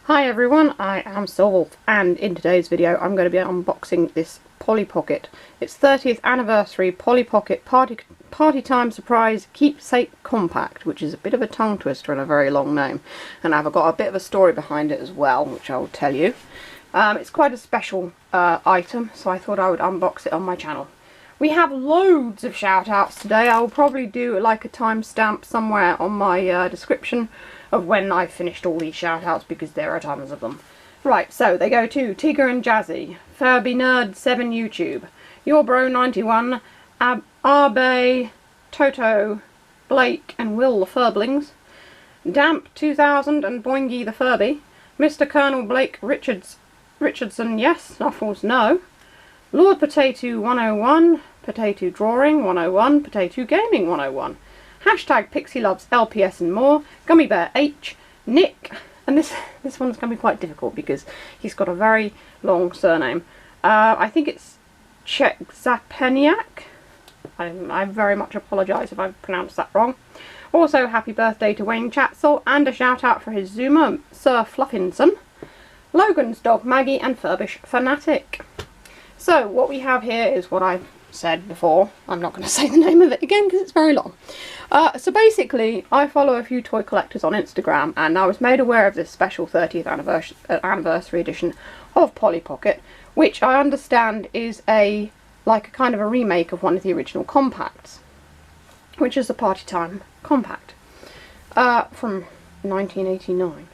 Hi everyone, I am Soulwolf, and in today's video I'm going to be unboxing this Polly Pocket. It's 30th anniversary Polly Pocket Partytime Surprise Keepsake Compact, which is a bit of a tongue twister and a very long name. And I've got a bit of a story behind it as well, which I will tell you. It's quite a special item, so I thought I would unbox it on my channel. We have loads of shout outs today. I will probably do like a timestamp somewhere on my description of when I've finished all these shout outs, because there are tons of them. Right, so they go to Tigger and Jazzy, Furby Nerd 7 YouTube, Your Bro 91, Arbe, Toto, Blake and Will the Furblings, Damp 2000 and Boingy the Furby, Mr. Colonel Blake Richardson yes, Snuffles no, Lord Potato 101, Potato Drawing 101, Potato Gaming 101, Hashtag Pixie Loves LPS and more, Gummy Bear H, Nick, and this one's going to be quite difficult because he's got a very long surname. I think it's Czechzapeniak. I very much apologise if I've pronounced that wrong. Also, happy birthday to Wayne Chatzel, and a shout out for his Zoomer, Sir Fluffinson, Logan's dog Maggie, and Furbish Fanatic. So what we have here is what I've said before. I'm not going to say the name of it again because it's very long. So basically, I follow a few toy collectors on Instagram, and I was made aware of this special 30th anniversary edition of Polly Pocket, which I understand is like a kind of a remake of one of the original compacts, which is the Partytime compact from 1989.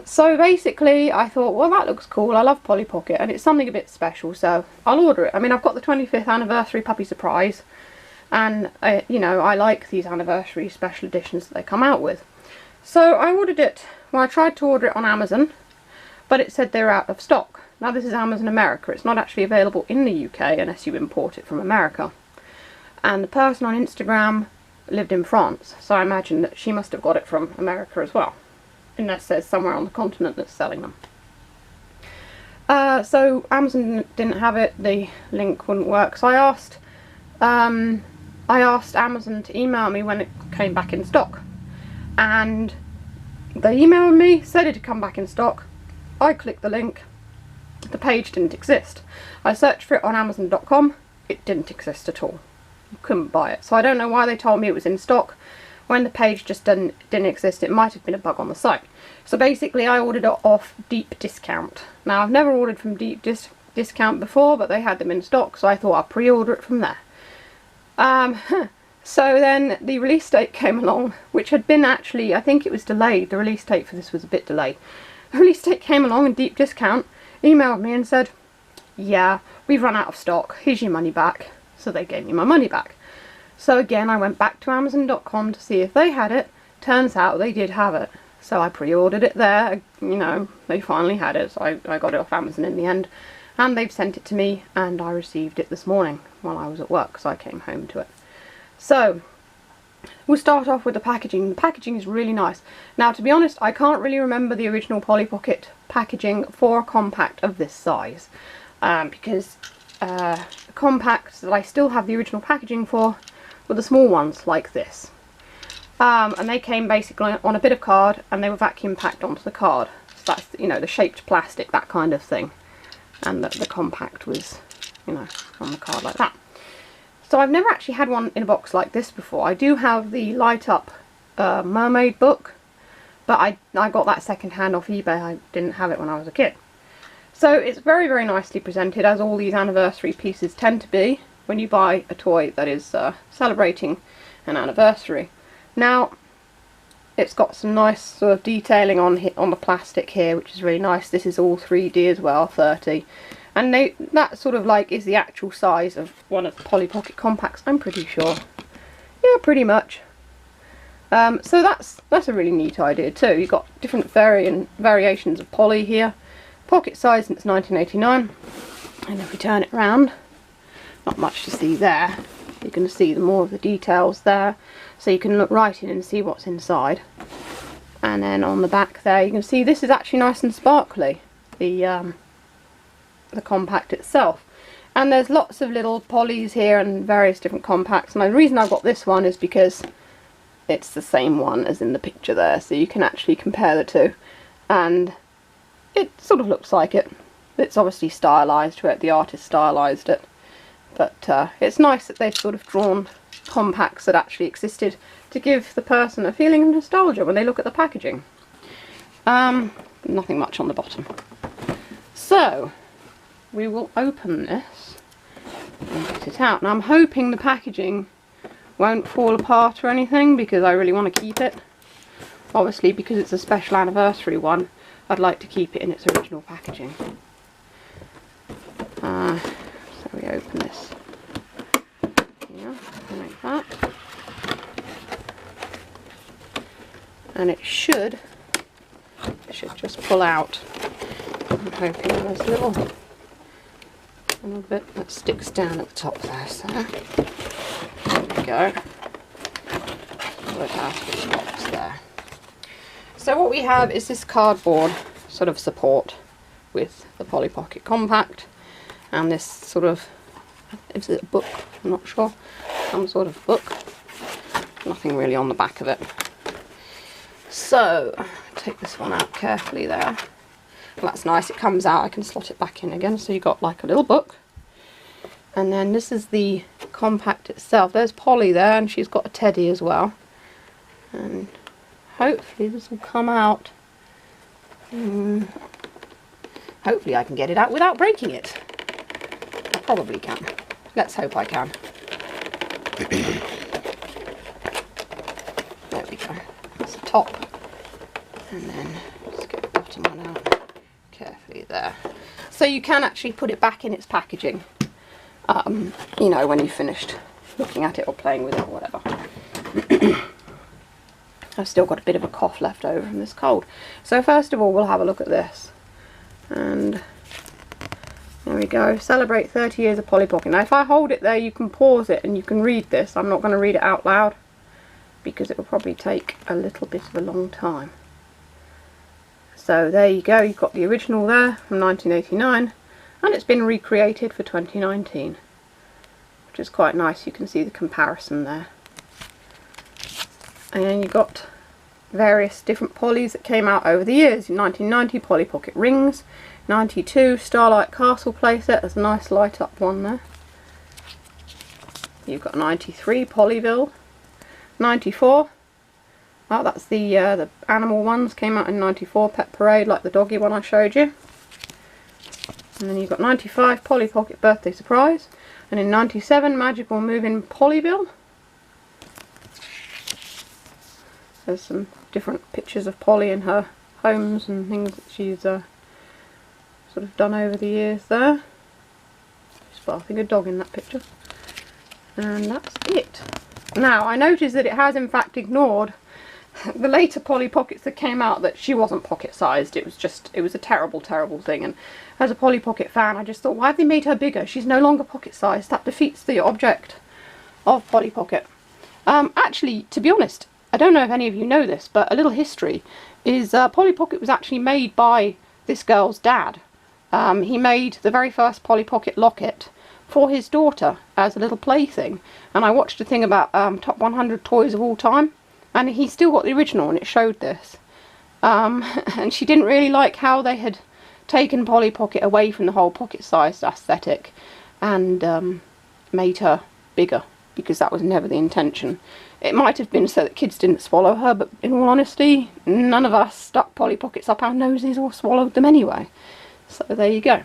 So basically I thought, well, that looks cool, I love Polly Pocket and it's something a bit special, so I'll order it. I mean, I've got the 25th anniversary puppy surprise, and you know, I like these anniversary special editions that they come out with. So I ordered it. Well, I tried to order it on Amazon, but it said they're out of stock. Now this is Amazon America, it's not actually available in the UK unless you import it from America. And the person on Instagram lived in France, so I imagine that she must have got it from America as well, unless there's somewhere on the continent that's selling them. So Amazon didn't have it, the link wouldn't work, so I asked Amazon to email me when it came back in stock, and they emailed me, said it had come back in stock. I clicked the link, the page didn't exist. I searched for it on Amazon.com, it didn't exist at all. You couldn't buy it, so I don't know why they told me it was in stock when the page just didn't exist. It might have been a bug on the site. So basically I ordered it off Deep Discount. Now I've never ordered from Deep Discount before, but they had them in stock, so I thought I'd pre-order it from there. So then the release date came along, which had been actually, I think it was delayed. The release date for this was a bit delayed. The release date came along and Deep Discount emailed me and said, yeah, we've run out of stock, here's your money back. So they gave me my money back. So again, I went back to Amazon.com to see if they had it. Turns out they did have it. So I pre-ordered it there. You know, they finally had it. So I got it off Amazon in the end. And they've sent it to me, and I received it this morning while I was at work, so I came home to it. So we'll start off with the packaging. The packaging is really nice. Now, to be honest, I can't really remember the original Polly Pocket packaging for a compact of this size. Because the compacts that I still have the original packaging for were the small ones like this. And they came basically on a bit of card, and they were vacuum packed onto the card. So that's, you know, the shaped plastic, that kind of thing. And the compact was, you know, on the card like that. So I've never actually had one in a box like this before. I do have the light up mermaid book, but I got that second hand off eBay. I didn't have it when I was a kid. So it's very, very nicely presented, as all these anniversary pieces tend to be when you buy a toy that is celebrating an anniversary. Now, it's got some nice sort of detailing on the plastic here, which is really nice. This is all 3D as well, 30. And that sort of like is the actual size of one of the Polly Pocket compacts, I'm pretty sure. Yeah, pretty much. So that's a really neat idea too. You've got different variations of Polly here. Pocket size since 1989. And if we turn it around, not much to see there. You can see more of the details there, so you can look right in and see what's inside. And then on the back there, you can see this is actually nice and sparkly, the compact itself. And there's lots of little Pollys here and various different compacts. And the reason I've got this one is because it's the same one as in the picture there, so you can actually compare the two. and it sort of looks like it. It's obviously stylised, where the artist stylised it, but it's nice that they've sort of drawn compacts that actually existed to give the person a feeling of nostalgia when they look at the packaging. Nothing much on the bottom. So we will open this and get it out. Now I'm hoping the packaging won't fall apart or anything, because I really want to keep it. Obviously, because it's a special anniversary one, I'd like to keep it in its original packaging. So we open this here, like that, and it should just pull out. I'm hoping there's a little bit that sticks down at the top there, so there we go. Pull it out of its box there. So what we have is this cardboard sort of support with the Polly Pocket Compact, and this sort of, is it a book? I'm not sure. Some sort of book. Nothing really on the back of it. So, take this one out carefully there. Well, that's nice, it comes out, I can slot it back in again, so you've got like a little book. And then this is the compact itself. There's Polly there, and she's got a teddy as well. And hopefully this will come out. Hopefully I can get it out without breaking it. I probably can. Let's hope I can. There we go. That's the top. And then just get the bottom one out carefully there. So you can actually put it back in its packaging, you know, when you've finished looking at it or playing with it or whatever. I've still got a bit of a cough left over from this cold. So first of all, we'll have a look at this. And there we go. Celebrate 30 years of Polly Pocket. Now if I hold it there, you can pause it and you can read this. I'm not going to read it out loud because it will probably take a little bit of a long time. So there you go. You've got the original there from 1989, and it's been recreated for 2019, which is quite nice. You can see the comparison there. And then you've got various different Pollys that came out over the years. In 1990, Polly Pocket Rings. 92, Starlight Castle playset. There's a nice light up one there. You've got 93, Polyville. 94. Oh, that's the animal ones. Came out in 94, Pet Parade, like the doggy one I showed you. And then you've got 95, Polly Pocket Birthday Surprise. And in 97, Magical Moving Polyville. There's some different pictures of Polly in her homes and things that she's sort of done over the years there. She's bathing a dog in that picture. And that's it. Now, I noticed that it has in fact ignored the later Polly Pockets that came out, that she wasn't pocket sized. It was a terrible, terrible thing. And as a Polly Pocket fan, I just thought, why have they made her bigger? She's no longer pocket sized. That defeats the object of Polly Pocket. Actually, to be honest, I don't know if any of you know this, but a little history is Polly Pocket was actually made by this girl's dad. He made the very first Polly Pocket locket for his daughter as a little plaything. And I watched a thing about top 100 toys of all time, and he still got the original, and it showed this. And she didn't really like how they had taken Polly Pocket away from the whole pocket-sized aesthetic and made her bigger, because that was never the intention. It might have been so that kids didn't swallow her, but in all honesty, none of us stuck Polly Pockets up our noses or swallowed them anyway. So there you go.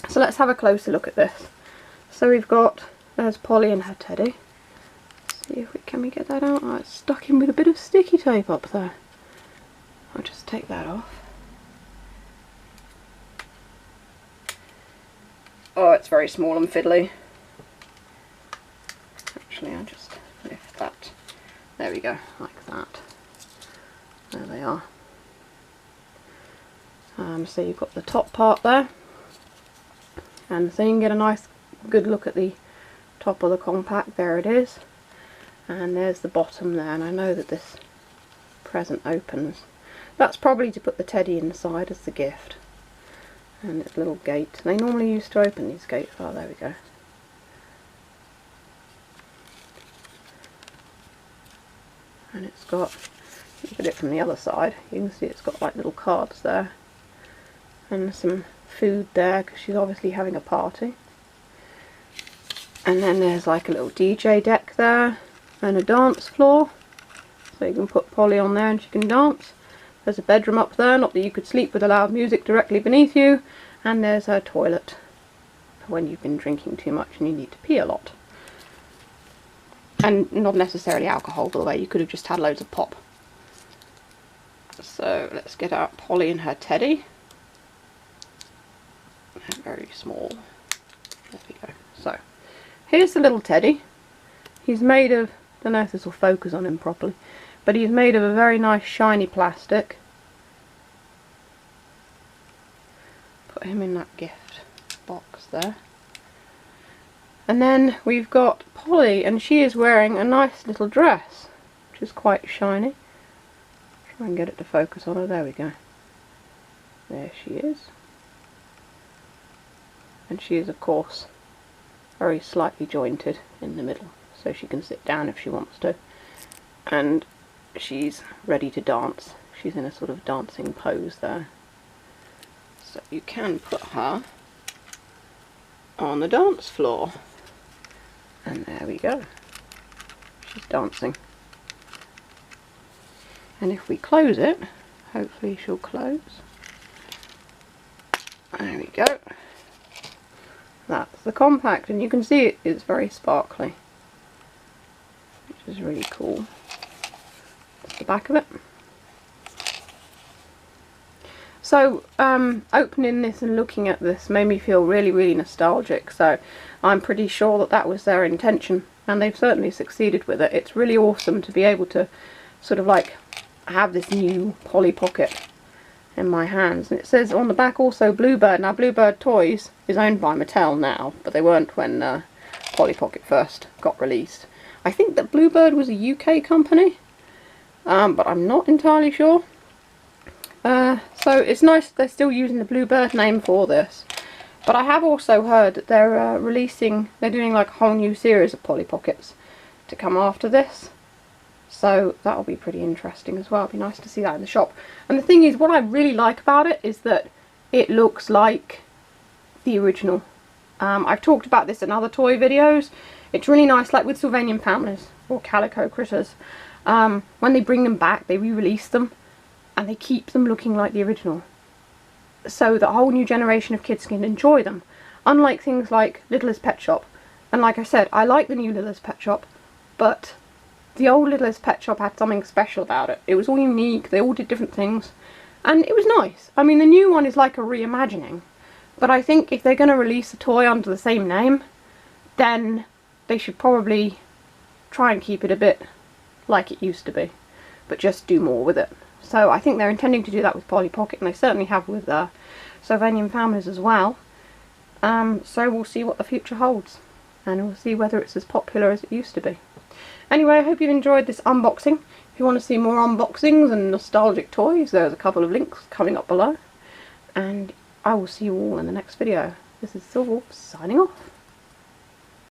So let's have a closer look at this. So we've got, there's Polly and her teddy. See if can we get that out? Oh, it's stuck in with a bit of sticky tape up there. I'll just take that off. Oh, it's very small and fiddly. Actually, I'll just lift that. There we go, like that. There they are. So you've got the top part there, and so you can get a nice good look at the top of the compact. There it is, and there's the bottom there, and I know that this present opens. That's probably to put the teddy inside as the gift, and its little gate. They normally used to open these gates. Oh, there we go. And it's got look at it from the other side, you can see it's got like little cards there. And some food there, because she's obviously having a party. And then there's like a little DJ deck there, and a dance floor. So you can put Polly on there and she can dance. There's a bedroom up there, not that you could sleep with the loud music directly beneath you. And there's her toilet, for when you've been drinking too much and you need to pee a lot. And not necessarily alcohol, by the way, you could have just had loads of pop. So let's get out Polly and her teddy. They're very small. There we go. So here's the little teddy. He's made of, I don't know if this will focus on him properly, but he's made of a very nice shiny plastic. Put him in that gift box there. And then we've got Polly, and she is wearing a nice little dress, which is quite shiny. Try and get it to focus on her. There we go. There she is. And she is, of course, very slightly jointed in the middle, so she can sit down if she wants to. And she's ready to dance. She's in a sort of dancing pose there. So you can put her on the dance floor. And there we go. She's dancing. And if we close it, hopefully she'll close. There we go. That's the compact, and you can see it's very sparkly, which is really cool. That's the back of it. So opening this and looking at this made me feel really nostalgic, so I'm pretty sure that that was their intention, and they've certainly succeeded with it. It's really awesome to be able to sort of like have this new Polly Pocket in my hands. And it says on the back also Bluebird. Now Bluebird Toys is owned by Mattel now, but they weren't when Polly Pocket first got released. I think that Bluebird was a UK company, but I'm not entirely sure. So it's nice that they're still using the Bluebird name for this. But I have also heard that they're they're doing like a whole new series of Polly Pockets to come after this. So that'll be pretty interesting as well. It'll be nice to see that in the shop. And the thing is, what I really like about it is that it looks like the original. I've talked about this in other toy videos. It's really nice, like with Sylvanian Families or Calico Critters. When they bring them back, they re-release them and they keep them looking like the original, so that a whole new generation of kids can enjoy them. Unlike things like Littlest Pet Shop. And like I said, I like the new Littlest Pet Shop, but the old Littlest Pet Shop had something special about it. It was all unique, they all did different things, and it was nice. I mean, the new one is like a reimagining, but I think if they're going to release a toy under the same name, then they should probably try and keep it a bit like it used to be, but just do more with it. So I think they're intending to do that with Polly Pocket, and they certainly have with Sylvanian Families as well. So we'll see what the future holds, and we'll see whether it's as popular as it used to be. Anyway, I hope you've enjoyed this unboxing. If you want to see more unboxings and nostalgic toys, there's a couple of links coming up below. And I will see you all in the next video. This is Silverwolf signing off.